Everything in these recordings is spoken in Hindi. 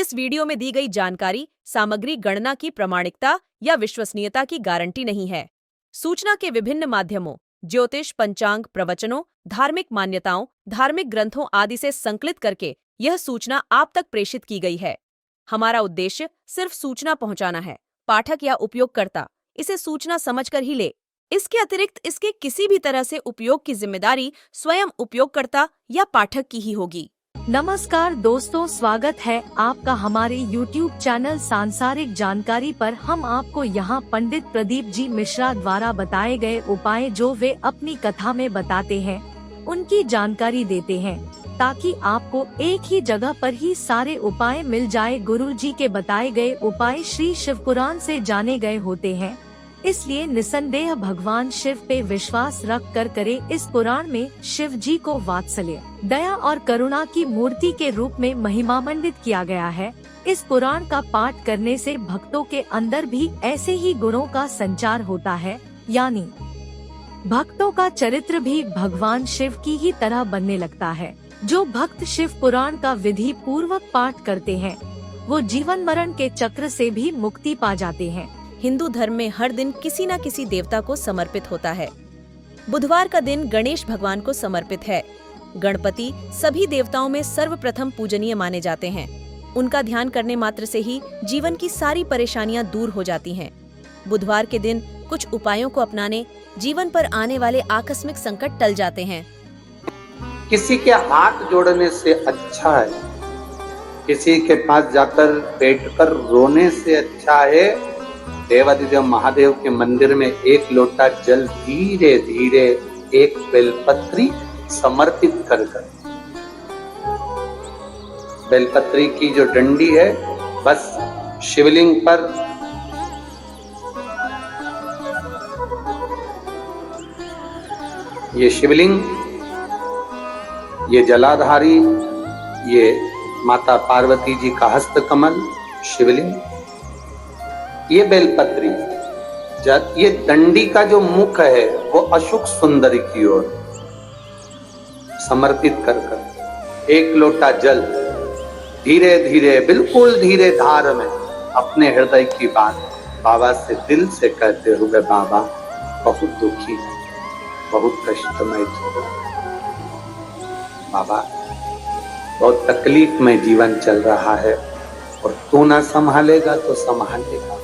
इस वीडियो में दी गई जानकारी सामग्री गणना की प्रामाणिकता या विश्वसनीयता की गारंटी नहीं है। सूचना के विभिन्न माध्यमों, ज्योतिष, पंचांग, प्रवचनों, धार्मिक मान्यताओं, धार्मिक ग्रंथों आदि से संकलित करके यह सूचना आप तक प्रेषित की गई है। हमारा उद्देश्य सिर्फ सूचना पहुंचाना है। पाठक या उपयोगकर्ता इसे सूचना समझकर ही ले। इसके अतिरिक्त इसके किसी भी तरह से उपयोग की जिम्मेदारी स्वयं उपयोगकर्ता या पाठक की ही होगी। नमस्कार दोस्तों, स्वागत है आपका हमारे YouTube चैनल सांसारिक जानकारी पर। हम आपको यहाँ पंडित प्रदीप जी मिश्रा द्वारा बताए गए उपाय जो वे अपनी कथा में बताते हैं, उनकी जानकारी देते हैं ताकि आपको एक ही जगह पर ही सारे उपाय मिल जाए। गुरु जी के बताए गए उपाय श्री शिव पुराण से जाने गए होते हैं, इसलिए निसंदेह भगवान शिव पे विश्वास रख कर करे। इस पुराण में शिव जी को वात्सल्य, दया और करुणा की मूर्ति के रूप में महिमामंडित किया गया है। इस पुराण का पाठ करने से भक्तों के अंदर भी ऐसे ही गुणों का संचार होता है, यानी भक्तों का चरित्र भी भगवान शिव की ही तरह बनने लगता है। जो भक्त शिव पुराण का विधि पूर्वक पाठ करते हैं, वो जीवन मरण के चक्र से भी मुक्ति पा जाते हैं। हिंदू धर्म में हर दिन किसी न किसी देवता को समर्पित होता है। बुधवार का दिन गणेश भगवान को समर्पित है। गणपति सभी देवताओं में सर्वप्रथम पूजनीय माने जाते हैं। उनका ध्यान करने मात्र से ही जीवन की सारी परेशानियां दूर हो जाती हैं। बुधवार के दिन कुछ उपायों को अपनाने जीवन पर आने वाले आकस्मिक संकट टल जाते हैं। किसी के हाथ जोड़ने से अच्छा है, किसी के पास जाकर बैठकर रोने से अच्छा है देवाधिदेव महादेव के मंदिर में एक लोटा जल धीरे धीरे एक बेलपत्री समर्पित कर बेलपत्री की जो डंडी है, बस शिवलिंग पर ये शिवलिंग, ये जलाधारी, ये माता पार्वती जी का हस्तकमल शिवलिंग, ये बेलपत्री, ये दंडी का जो मुख है वो अशुक सुंदरी की ओर समर्पित कर एक लोटा जल धीरे धीरे, बिल्कुल धीरे धार में अपने हृदय की बात बाबा से दिल से कहते हुए, बाबा बहुत दुखी, बहुत कष्टमय जीवन, बाबा बहुत तकलीफ में जीवन चल रहा है और तू ना संभालेगा तो संभालेगा।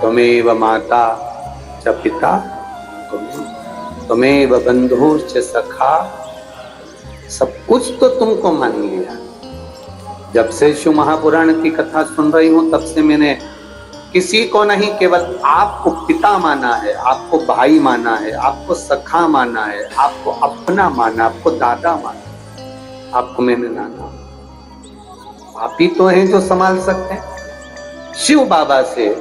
त्वमेव माता च पिता त्वमेव बंधुश्च सखा, सब कुछ तो तुमको मान लिया। जब से शिव महापुराण की कथा सुन रही हूं तब से मैंने किसी को नहीं, केवल आपको पिता माना है, आपको भाई माना है, आपको सखा माना है, आपको अपना माना, आपको दादा माना, आपको मैंने नाना। आप ही तो हैं जो संभाल सकते हैं। शिव बाबा से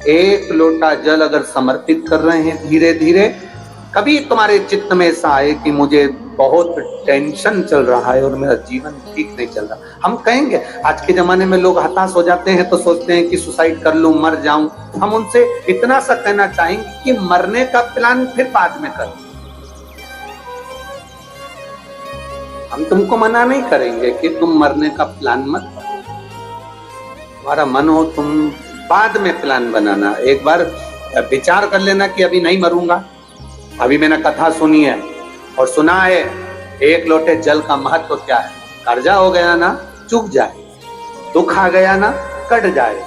एक लोटा जल अगर समर्पित कर रहे हैं धीरे धीरे, कभी तुम्हारे चित्त में ऐसा आए कि मुझे बहुत टेंशन चल रहा है और मेरा जीवन ठीक नहीं चल रहा, हम कहेंगे, आज के जमाने में लोग हताश हो जाते हैं तो सोचते हैं कि सुसाइड कर लूं, मर जाऊं। हम उनसे इतना सा कहना चाहेंगे कि मरने का प्लान फिर बाद में कर। हम तुमको मना नहीं करेंगे कि तुम मरने का प्लान मत करो। तुम्हारा मन हो तुम बाद में प्लान बनाना, एक बार विचार कर लेना कि अभी नहीं मरूंगा। अभी मैंने कथा सुनी है और सुना है एक लोटे जल का महत्व क्या है। कर्जा हो गया ना चूक जाए, दुख आ गया ना कट जाए।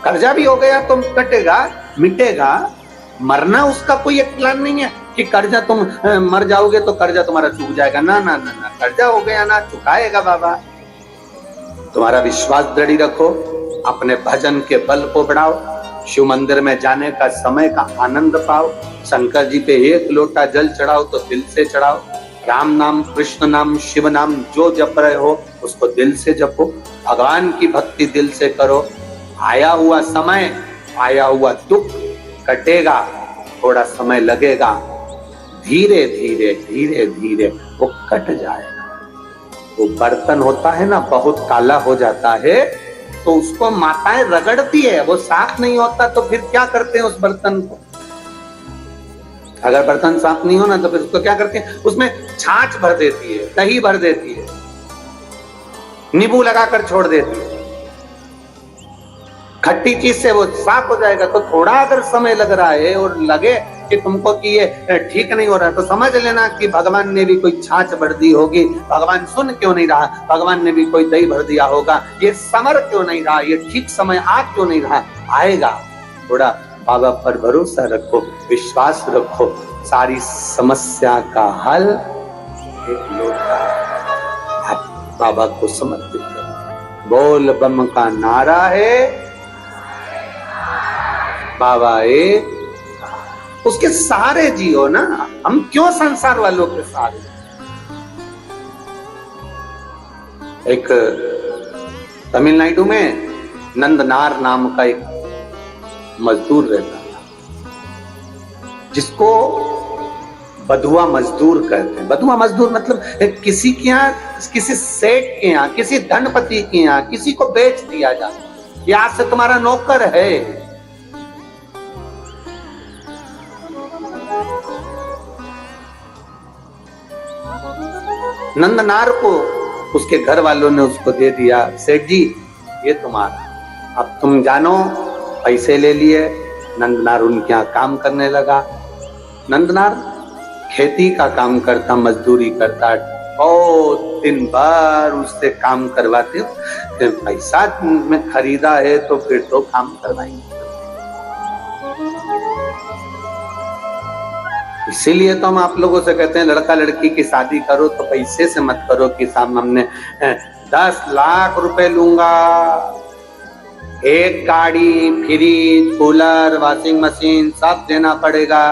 कर्जा भी हो गया तो कटेगा, मिटेगा। मरना उसका कोई एक प्लान नहीं है कि कर्जा तुम मर जाओगे तो कर्जा तुम्हारा चूक जाएगा। ना ना ना ना, कर्जा हो गया ना चुकाएगा बाबा। तुम्हारा विश्वास दृढ़ रखो, अपने भजन के बल को बढ़ाओ, शिव मंदिर में जाने का समय का आनंद पाओ, शंकर जी पे एक लोटा जल चढ़ाओ तो दिल से चढ़ाओ। राम नाम, कृष्ण नाम, शिव नाम जो जप रहे हो उसको दिल से जपो, भगवान की भक्ति दिल से करो। आया हुआ समय, आया हुआ दुख कटेगा, थोड़ा समय लगेगा, धीरे धीरे धीरे धीरे वो कट जाएगा। वो बर्तन होता है ना, बहुत काला हो जाता है, तो उसको माताएं रगड़ती है, वो साफ नहीं होता तो फिर क्या करते हैं उस बर्तन को? अगर बर्तन साफ नहीं हो ना तो फिर उसको क्या करते हैं? उसमें छाछ भर देती है, दही भर देती है, नींबू लगाकर छोड़ देती है, खट्टी चीज से वो साफ हो जाएगा। तो थोड़ा अगर समय लग रहा है और लगे कि तुमको कि ये ठीक नहीं हो रहा तो समझ लेना कि भगवान ने भी कोई छाछ भर दी होगी, भगवान सुन क्यों नहीं रहा, भगवान ने भी कोई दही भर दिया होगा, ये समर क्यों नहीं रहा, ये ठीक समय आ क्यों नहीं रहा। आएगा। थोड़ा बाबा पर भरोसा रखो, विश्वास रखो, सारी समस्या का हल एक लोटा आप बाबा को समर्पित करो। बोल बम का नारा है, बाबा एक, उसके सहारे जियो ना। हम क्यों संसार वालों के सहारे? एक तमिलनाडु में नंदनार नाम का एक मजदूर रहता था, जिसको बधुआ मजदूर कहते हैं। बधुआ मजदूर मतलब किसी के यहाँ, किसी सेठ के यहाँ, किसी धनपति के यहाँ किसी को बेच दिया जाता, ये आज से तुम्हारा नौकर है। नंदनार को उसके घर वालों ने उसको दे दिया, सेठ जी ये तुम्हारा, अब तुम जानो। पैसे ले लिए, नंदनार उनके यहाँ काम करने लगा। नंदनार खेती का काम करता, मजदूरी करता, बहुत दिन भर उससे काम करवाते। पैसा में खरीदा है तो फिर तो काम करवाएंगे। इसीलिए तो हम आप लोगों से कहते हैं लड़का लड़की की शादी करो तो पैसे से मत करो कि साहब हमने 10 लाख रुपए लूंगा, एक गाड़ी, फ्रिज, कूलर, वॉशिंग मशीन सब देना पड़ेगा,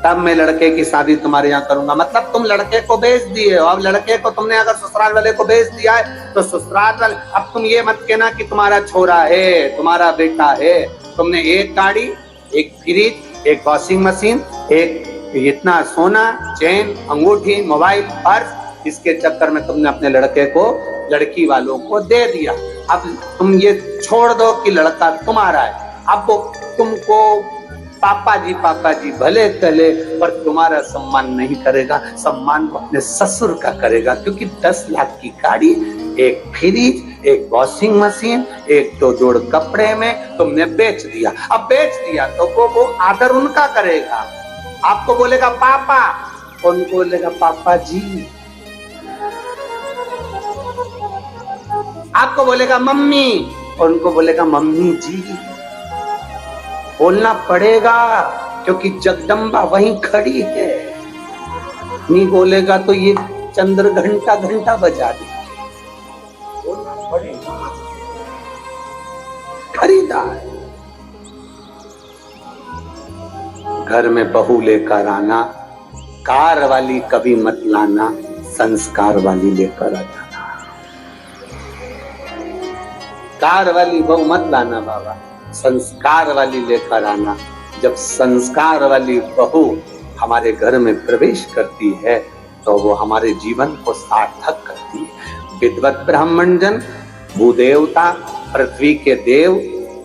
तब मैं लड़के की शादी तुम्हारे यहाँ करूंगा। मतलब तुम लड़के को बेच दिए हो। अब लड़के को तुमने अगर ससुराल वाले को बेच दिया है तो ससुराल वाले, अब तुम ये मत कहना कि तुम्हारा छोरा है, तुम्हारा बेटा है। तुमने एक गाड़ी, एक फ्रिज, एक वॉशिंग मशीन, एक इतना सोना, चेन, अंगूठी, मोबाइल, पर्स, इसके चक्कर में तुमने अपने लड़के को लड़की वालों को दे दिया। अब तुम ये छोड़ दो कि लड़का तुम्हारा है। अब वो तुमको पापा जी भले कहले, पर तुम्हारा सम्मान नहीं करेगा, सम्मान वो अपने ससुर का करेगा। क्योंकि 10 लाख की गाड़ी, एक फ्रिज, एक वॉशिंग मशीन, एक तो जोड़ कपड़े में तुमने बेच दिया। अब बेच दिया तो वो आदर उनका करेगा। आपको बोलेगा पापा, उनको बोलेगा पापा जी। आपको बोलेगा मम्मी, उनको बोलेगा मम्मी जी। बोलना पड़ेगा क्योंकि जगदम्बा वहीं खड़ी है। नहीं बोलेगा तो ये चंद्र घंटा घंटा बजा दे। बोलना पड़ेगा, खरीदार। घर में बहू लेकर आना, कार वाली कभी मत लाना, संस्कार वाली लेकर आ जाना। कार वाली बहू मत लाना बाबा, संस्कार वाली लेकर आना। जब संस्कार वाली बहू हमारे घर में प्रवेश करती है तो वो हमारे जीवन को सार्थक करती है। विद्वत ब्राह्मण जन, भूदेवता, पृथ्वी के देव,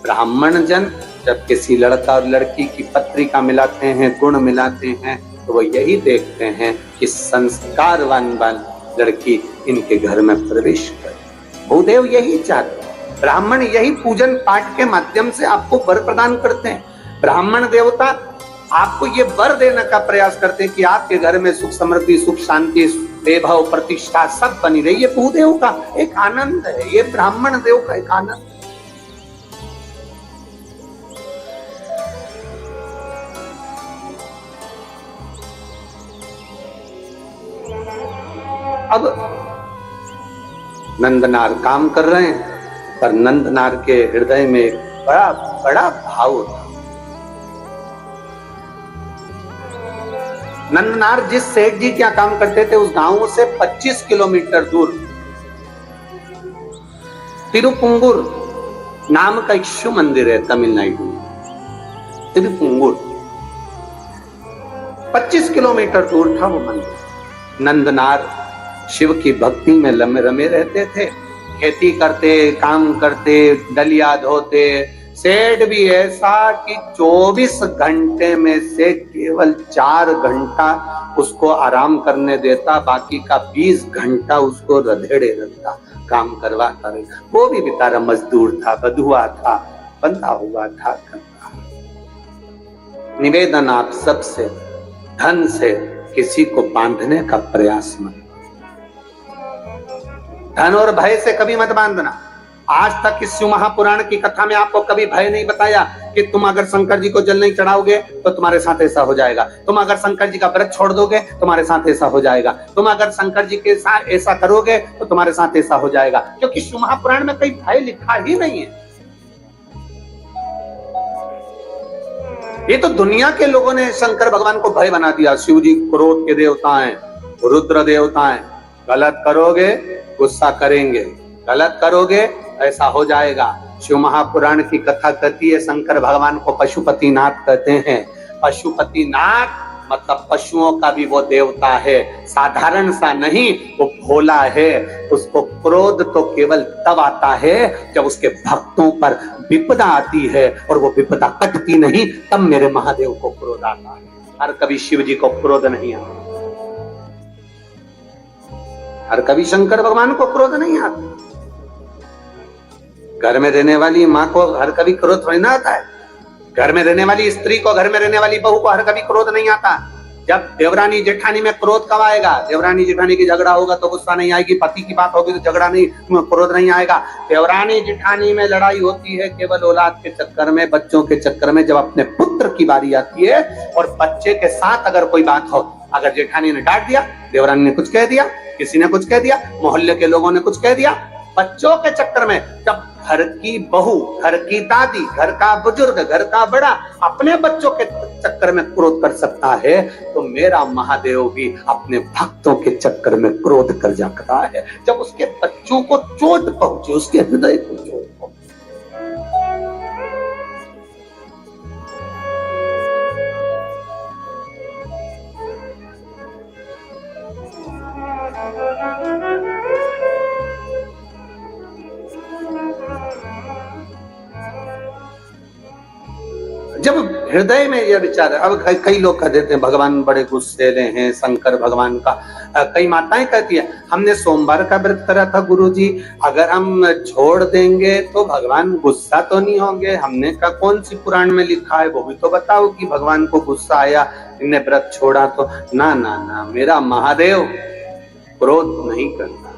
ब्राह्मण जन जब किसी लड़का और लड़की की पत्रिका मिलाते हैं, गुण मिलाते हैं, तो वो यही देखते हैं कि संस्कारवान लड़की इनके घर में प्रवेश करे। भूदेव यही चाहते हैं, ब्राह्मण यही पूजन पाठ के माध्यम से आपको वर प्रदान करते हैं। ब्राह्मण देवता आपको ये वर देने का प्रयास करते हैं कि आपके घर में सुख समृद्धि, सुख शांति, वैभव, प्रतिष्ठा सब बनी रही। ये भूदेव का एक आनंद है, ये ब्राह्मण देव का एक आनंद। अब नंदनार काम कर रहे हैं, पर नंदनार के हृदय में एक बड़ा बड़ा भाव था। नंदनार जिस सेठ जी क्या काम करते थे उस गांव से 25 किलोमीटर दूर तिरुपुंगुर नाम का एक शिव मंदिर है तमिलनाडु में। तिरुपुंगुर 25 किलोमीटर दूर था वो मंदिर। नंदनार शिव की भक्ति में रमे रहते थे खेती करते, काम करते, डलिया धोते। सेठ भी ऐसा कि 24 घंटे में से केवल 4 घंटा उसको आराम करने देता, बाकी का 20 घंटा उसको रधेड़े रखता, काम करवाता रहता। वो भी बेचारा मजदूर था, बधुआ था, बंधा हुआ था। निवेदन आप सबसे, धन से किसी को बांधने का प्रयास मत, धन और भय से कभी मत बांधना। आज तक इस शिव महापुराण की कथा में आपको कभी भय नहीं बताया कि तुम अगर शंकर जी को जल नहीं चढ़ाओगे तो तुम्हारे साथ ऐसा हो जाएगा, तुम अगर शंकर जी का व्रत छोड़ दोगे तुम्हारे साथ ऐसा हो जाएगा, तुम अगर शंकर जी के साथ ऐसा करोगे तो तुम्हारे साथ ऐसा हो जाएगा, क्योंकि शिव महापुराण में कोई भय लिखा ही नहीं है। ये तो दुनिया के लोगों ने शंकर भगवान को भय बना दिया। शिव जी क्रोध के देवता हैं, रुद्र देवता हैं, गलत करोगे गुस्सा करेंगे, गलत करोगे ऐसा हो जाएगा। शिव महापुराण की कथा कहती है शंकर भगवान को पशुपतिनाथ कहते हैं। पशुपतिनाथ मतलब पशुओं का भी वो देवता है, साधारण सा नहीं, वो भोला है। उसको क्रोध तो केवल तब आता है जब उसके भक्तों पर विपदा आती है, और वो विपदा कटती नहीं, तब मेरे महादेव को क्रोध आता है। हर कभी शिव जी को क्रोध नहीं आता, हर कभी शंकर भगवान को क्रोध नहीं आता। घर में रहने वाली माँ को हर कभी क्रोध थोड़ी ना आता है, घर में रहने वाली स्त्री को, घर में रहने वाली बहू को हर कभी क्रोध नहीं आता। जब देवरानी जेठानी में क्रोध कब आएगा? देवरानी जेठानी की झगड़ा होगा तो गुस्सा नहीं आएगी, पति की बात होगी तो झगड़ा नहीं, क्रोध नहीं आएगा। देवरानी जेठानी में लड़ाई होती है केवल औलाद के चक्कर में, बच्चों के चक्कर में। जब अपने पुत्र की बारी आती है और बच्चे के साथ अगर कोई बात हो, अगर जेठानी ने डांट दिया, देवरानी ने कुछ कह दिया, किसी ने कुछ कह दिया, मोहल्ले के लोगों ने कुछ कह दिया, बच्चों के चक्कर में जब घर की बहू, घर की दादी, घर का बुजुर्ग, घर का बड़ा अपने बच्चों के चक्कर में क्रोध कर सकता है, तो मेरा महादेव भी अपने भक्तों के चक्कर में क्रोध कर सकता है। जब उसके बच्चों को चोट पहुंचे, उसके हृदय को चोट पहुंचे। जब हृदय में यह विचार, अब कई लोग कह देते हैं भगवान बड़े गुस्सेले हैं, शंकर भगवान का। कई माताएं कहती है हमने सोमवार का व्रत करा था गुरुजी, अगर हम छोड़ देंगे तो भगवान गुस्सा तो नहीं होंगे? हमने कहा कौन सी पुराण में लिखा है, वो भी तो बताओ कि भगवान को गुस्सा आया, इन्हें व्रत छोड़ा तो। ना ना ना, मेरा महादेव क्रोध नहीं करता,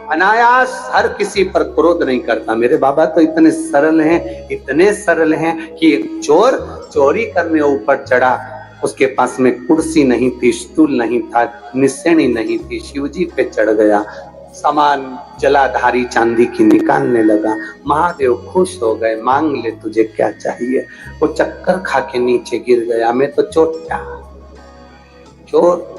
अनायास हर किसी पर क्रोध नहीं करता। मेरे बाबा तो इतने सरल हैं, इतने सरल हैं कि एक चोर चोरी करने ऊपर चढ़ा, उसके पास में कुर्सी नहीं थी, स्टूल नहीं था, निशानी नहीं थी, शिवजी पे चढ़ गया, सामान जलाधारी चांदी की निकालने लगा। महादेव खुश हो गए, मांग ले तुझे क्या चाहिए। वो चक्कर खा के नीचे गिर गया। मैं तो चोटा चोर।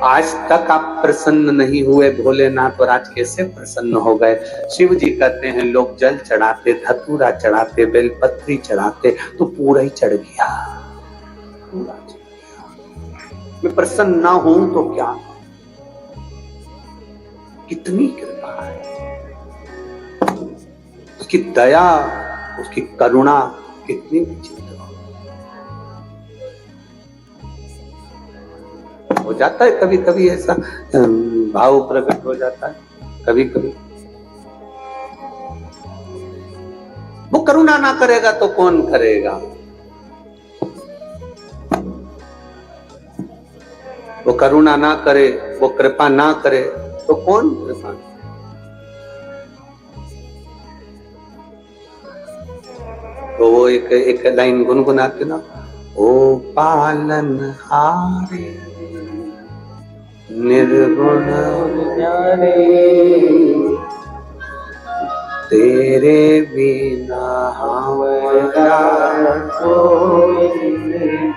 आज तक आप प्रसन्न नहीं हुए भोलेनाथ, और आज कैसे प्रसन्न हो गए? शिव जी कहते हैं लोग जल चढ़ाते, धतूरा चढ़ाते, बेलपत्री चढ़ाते तो पूरा ही चढ़ गया, पूरा चढ़ गया। मैं प्रसन्न ना हूं तो क्या? कितनी कृपा है, उसकी दया, उसकी करुणा कितनी विचित्र हो जाता है। कभी कभी ऐसा भाव प्रकट हो जाता है, कभी कभी। वो करुणा ना करेगा तो कौन करेगा? वो करुणा ना करे, वो कृपा ना करे तो कौन कृपा? तो वो एक लाइन गुनगुनाते ना, ओ पालन हारे निर्गुण प्यारे, तेरे बिना हमारा कोई नहीं।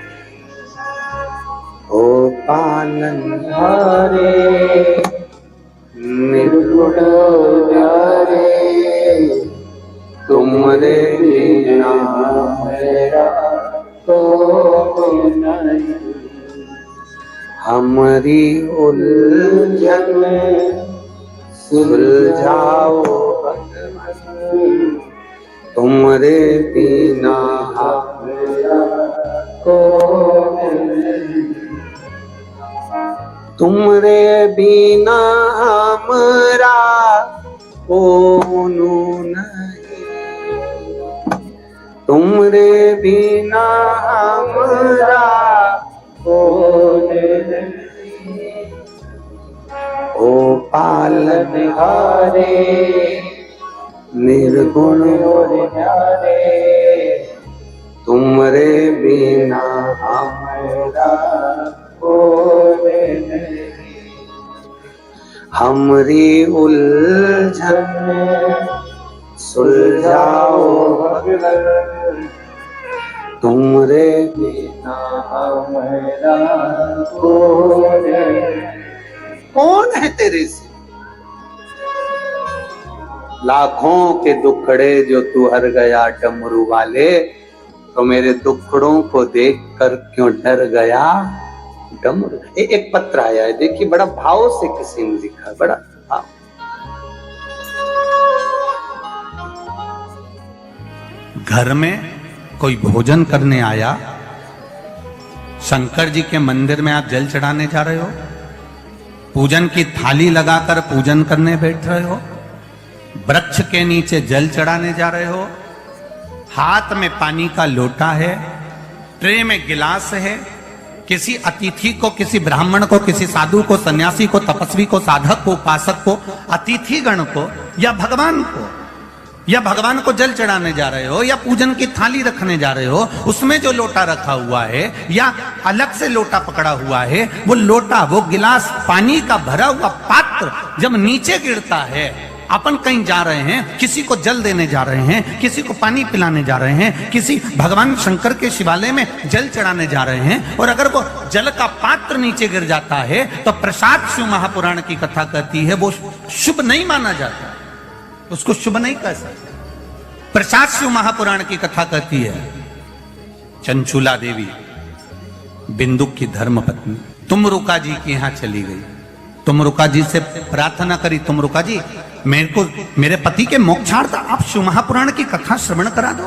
ओ पालन हारे निर्गुण प्यारे, तुमरे बिना मेरा कोई नहीं। हमारी उलझन सुलझाओ भगवान, तुमरे बिना तुमरे बिना हमरा कोनो नहीं, तुमरे बिना हमरा कोनो नहीं। ओ पालनहारे निर्गुण और न्यारे, तुमरे बिना हमरा कोई नहीं। हमरी उलझन सुलझाओ भगवान, तुमरे बिना हमरा कोई नहीं। कौन है तेरे से? लाखों के दुखड़े जो तू हर गया डमरू वाले, तो मेरे दुखड़ों को देखकर क्यों डर गया डमरू। एक पत्र आया है, देखिए बड़ा भाव से किसी ने लिखा है, बड़ा भाव। घर में कोई भोजन करने आया, शंकर जी के मंदिर में आप जल चढ़ाने जा रहे हो, पूजन की थाली लगाकर पूजन करने बैठ रहे हो, वृक्ष के नीचे जल चढ़ाने जा रहे हो, हाथ में पानी का लोटा है, ट्रे में गिलास है, किसी अतिथि को, किसी ब्राह्मण को, किसी साधु को, सन्यासी को, तपस्वी को, साधक को, उपासक को, अतिथि गण को या भगवान को जल चढ़ाने जा रहे हो, या पूजन की थाली रखने जा रहे हो, उसमें जो लोटा रखा हुआ है या अलग से लोटा पकड़ा हुआ है, वो लोटा, वो गिलास, पानी का भरा हुआ पात्र जब नीचे गिरता है, अपन कहीं जा रहे हैं, किसी को जल देने जा रहे हैं, किसी को पानी पिलाने जा रहे हैं, किसी भगवान शंकर के शिवालय में जल चढ़ाने जा रहे हैं, और अगर वो जल का पात्र नीचे गिर जाता है तो प्रसाद शिव महापुराण की कथा कहती है वो शुभ नहीं माना जाता, उसको शुभ नहीं कह सकते। प्रसाद शिव महापुराण की कथा कहती है, चंचूला देवी बिंदुक की धर्म पत्नी तुमरुका जी के यहां चली गई, तुमरुका जी से प्रार्थना करी, तुमरुका जी मेरे पति के मोक्षार्थ आप शिव महापुराण की कथा श्रवण करा दो।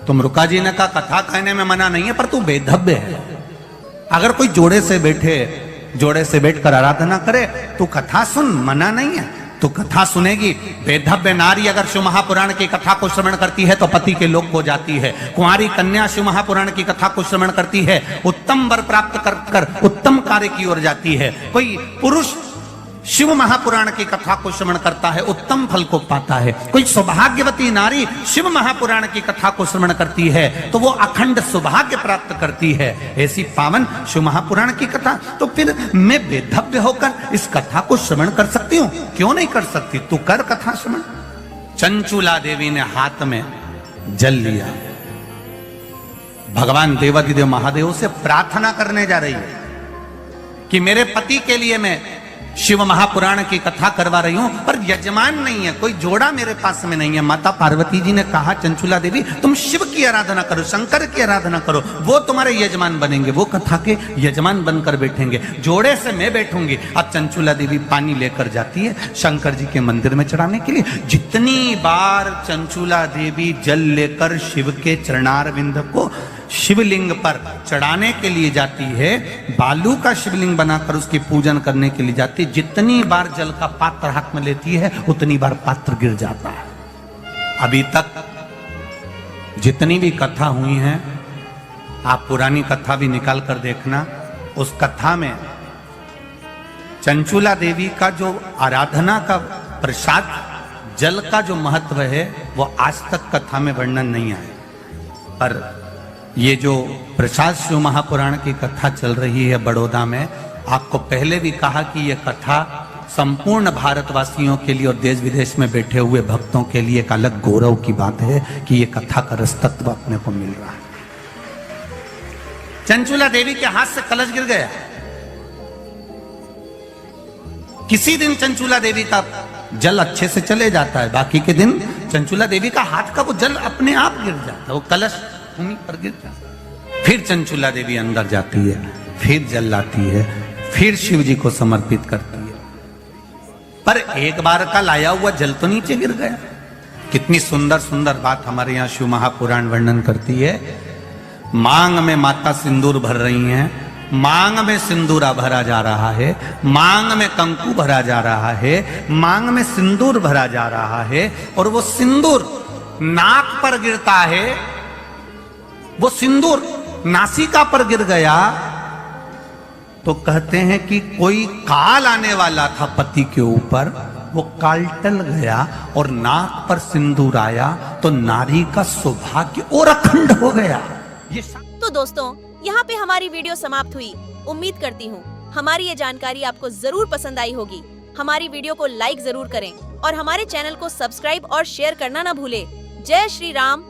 तुमरुका जी ने कहा कथा कहने में मना नहीं है, पर तू बेधव्य है, अगर कोई जोड़े से बैठकर आराधना करे तो कथा सुन, मना नहीं है, तो कथा सुनेगी। बेधव्य नारी अगर शिव महापुराण की कथा को श्रवण करती है तो पति के लोक को जाती है। कुंवारी कन्या शिव महापुराण की कथा को श्रवण करती है, उत्तम वर प्राप्त कर उत्तम कार्य की ओर जाती है। कोई पुरुष शिव महापुराण की कथा को श्रवण करता है, उत्तम फल को पाता है। कोई सौभाग्यवती नारी शिव महापुराण की कथा को श्रवण करती है तो वो अखंड सौभाग्य प्राप्त करती है। ऐसी पावन शिव महापुराण की कथा, तो फिर मैं बेधव्य होकर इस कथा को श्रवण कर सकती हूँ, क्यों नहीं कर सकती? तू कर कथा श्रवण। चंचूला देवी ने हाथ में जल लिया, भगवान देवाधिदेव महादेव से प्रार्थना करने जा रही है कि मेरे पति के लिए मैं शिव महापुराण की कथा करवा रही हूं, पर यजमान नहीं है, कोई जोड़ा मेरे पास में नहीं है। माता पार्वती जी ने कहा, चंचूला देवी तुम शिव की आराधना करो, शंकर की आराधना करो, वो तुम्हारे यजमान बनेंगे, वो कथा के यजमान बनकर बैठेंगे, जोड़े से मैं बैठूंगी। अब चंचूला देवी पानी लेकर जाती है शंकर जी के मंदिर में चढ़ाने के लिए। जितनी बार चंचूला देवी जल लेकर शिव के चरणारविंद को शिवलिंग पर चढ़ाने के लिए जाती है, बालू का शिवलिंग बनाकर उसकी पूजन करने के लिए जाती है, जितनी बार जल का पात्र हाथ में लेती है उतनी बार पात्र गिर जाता है। अभी तक जितनी भी कथा हुई हैं, आप पुरानी कथा भी निकाल कर देखना, उस कथा में चंचूला देवी का जो आराधना का प्रसाद जल का जो महत्व है वो आज तक कथा में वर्णन नहीं आया। पर ये जो प्रसाद शिव महापुराण की कथा चल रही है बड़ौदा में, आपको पहले भी कहा कि ये कथा संपूर्ण भारतवासियों के लिए और देश विदेश में बैठे हुए भक्तों के लिए एक अलग गौरव की बात है कि ये कथा का रस तत्व अपने को मिल रहा है। चंचूला देवी के हाथ से कलश गिर गया। किसी दिन चंचूला देवी का जल अच्छे से चले जाता है, बाकी के दिन चंचूला देवी का हाथ का वो जल अपने आप गिर जाता है, वो कलश भूमि पर गिर जाता है। फिर चंचूला देवी अंदर जाती है, फिर जल लाती है, फिर शिव जी को समर्पित करती है। पर एक बार का लाया हुआ जल तो नीचे गिर गया। कितनी सुंदर सुंदर बात हमारे यहाँ शिव महापुराण वर्णन करती है। मांग में माता सिंदूर भर रही हैं, मांग में सिंदूरा भरा जा रहा है, मांग में कंकु भरा जा रहा है, मांग में सिंदूर भरा जा रहा है, और वो सिंदूर नाक पर गिरता है। वो सिंदूर नासिका पर गिर गया तो कहते हैं कि कोई काल आने वाला था पति के ऊपर, वो काल टल गया और नाक पर सिंदूर आया तो नारी का सौभाग्य और अखंड हो गया। ये तो दोस्तों, यहाँ पे हमारी वीडियो समाप्त हुई। उम्मीद करती हूँ हमारी ये जानकारी आपको जरूर पसंद आई होगी। हमारी वीडियो को लाइक जरूर करें और हमारे चैनल को सब्सक्राइब और शेयर करना ना भूले। जय श्री राम,